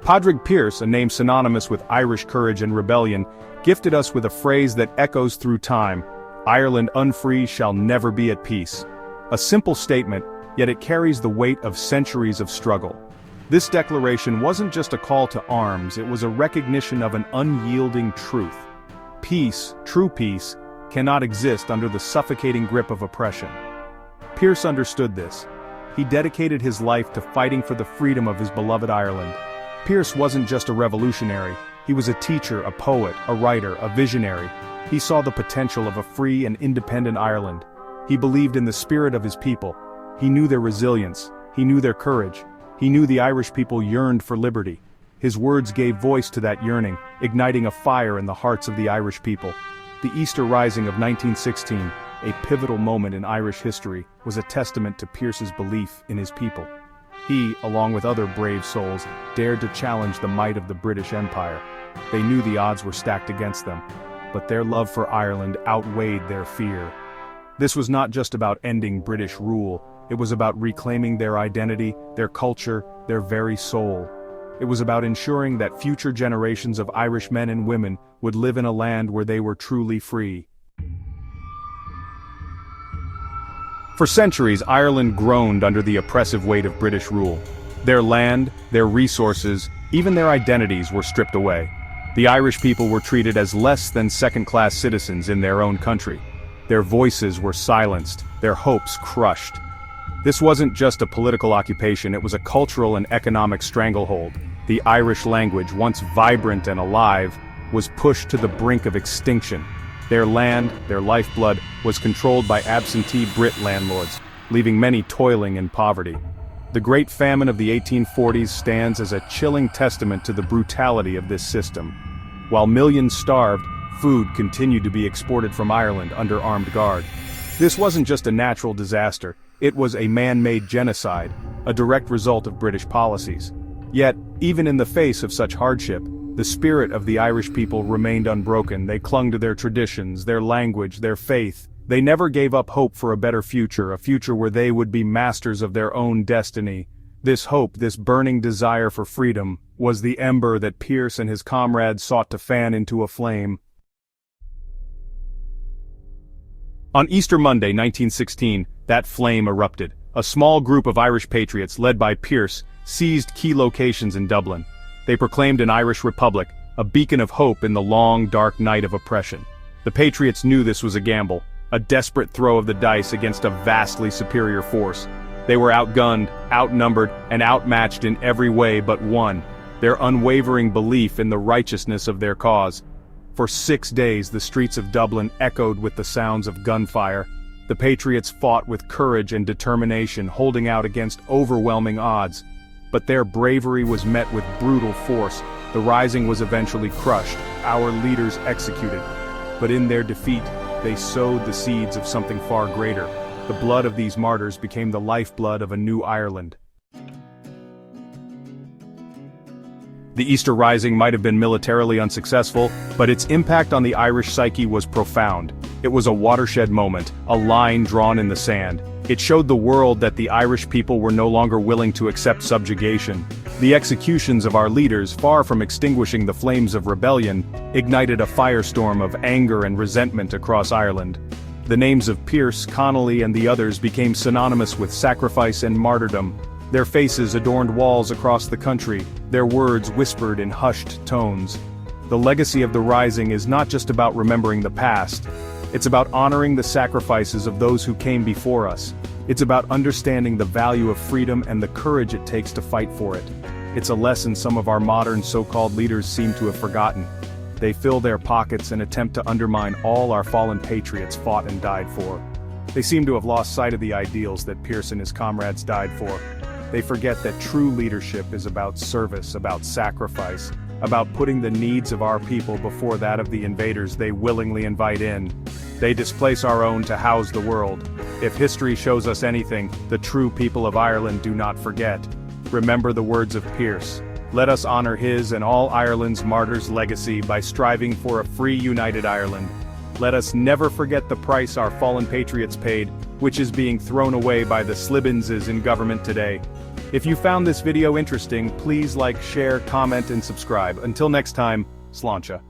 Padraig Pearse, a name synonymous with Irish courage and rebellion, gifted us with a phrase that echoes through time: "Ireland unfree shall never be at peace." A simple statement, yet it carries the weight of centuries of struggle. This declaration wasn't just a call to arms, it was a recognition of an unyielding truth. Peace, true peace, cannot exist under the suffocating grip of oppression. Pearse understood this. He dedicated his life to fighting for the freedom of his beloved Ireland. Pearse wasn't just a revolutionary, he was a teacher, a poet, a writer, a visionary. He saw the potential of a free and independent Ireland. He believed in the spirit of his people. He knew their resilience, he knew their courage, he knew the Irish people yearned for liberty. His words gave voice to that yearning, igniting a fire in the hearts of the Irish people. The Easter Rising of 1916, a pivotal moment in Irish history, was a testament to Pearse's belief in his people. He, along with other brave souls, dared to challenge the might of the British Empire. They knew the odds were stacked against them, but their love for Ireland outweighed their fear. This was not just about ending British rule, it was about reclaiming their identity, their culture, their very soul. It was about ensuring that future generations of Irish men and women would live in a land where they were truly free. For centuries, Ireland groaned under the oppressive weight of British rule. Their land, their resources, even their identities were stripped away. The Irish people were treated as less than second-class citizens in their own country. Their voices were silenced, their hopes crushed. This wasn't just a political occupation, it was a cultural and economic stranglehold. The Irish language, once vibrant and alive, was pushed to the brink of extinction. Their land, their lifeblood, was controlled by absentee Brit landlords, leaving many toiling in poverty. The Great Famine of the 1840s stands as a chilling testament to the brutality of this system. While millions starved, food continued to be exported from Ireland under armed guard. This wasn't just a natural disaster, it was a man-made genocide, a direct result of British policies. Yet, even in the face of such hardship, the spirit of the Irish people remained unbroken. They clung to their traditions, their language, their faith. They never gave up hope for a better future, a future where they would be masters of their own destiny. This hope, this burning desire for freedom, was the ember that Pearse and his comrades sought to fan into a flame. On Easter Monday, 1916, that flame erupted. A small group of Irish patriots, led by Pearse, seized key locations in Dublin. They proclaimed an Irish Republic, a beacon of hope in the long, dark night of oppression. The patriots knew this was a gamble, a desperate throw of the dice against a vastly superior force. They were outgunned, outnumbered, and outmatched in every way but one: their unwavering belief in the righteousness of their cause. For 6 days the streets of Dublin echoed with the sounds of gunfire. The patriots fought with courage and determination, holding out against overwhelming odds. But their bravery was met with brutal force. The rising was eventually crushed, our leaders executed. But in their defeat, they sowed the seeds of something far greater. The blood of these martyrs became the lifeblood of a new Ireland. The Easter Rising might have been militarily unsuccessful, but its impact on the Irish psyche was profound. It was a watershed moment, a line drawn in the sand. It showed the world that the Irish people were no longer willing to accept subjugation. The executions of our leaders, far from extinguishing the flames of rebellion, ignited a firestorm of anger and resentment across Ireland. The names of Pearse, Connolly, and the others became synonymous with sacrifice and martyrdom. Their faces adorned walls across the country, their words whispered in hushed tones. The legacy of the Rising is not just about remembering the past. It's about honoring the sacrifices of those who came before us. It's about understanding the value of freedom and the courage it takes to fight for it. It's a lesson some of our modern so-called leaders seem to have forgotten. They fill their pockets and attempt to undermine all our fallen patriots fought and died for. They seem to have lost sight of the ideals that Pearse and his comrades died for. They forget that true leadership is about service, about sacrifice, about putting the needs of our people before that of the invaders they willingly invite in. They displace our own to house the world. If history shows us anything, the true people of Ireland do not forget. Remember the words of Pearse. Let us honor his and all Ireland's martyrs' legacy by striving for a free, united Ireland. Let us never forget the price our fallen patriots paid, which is being thrown away by the Slibbenses in government today. If you found this video interesting, please like, share, comment and subscribe. Until next time, Sláinte.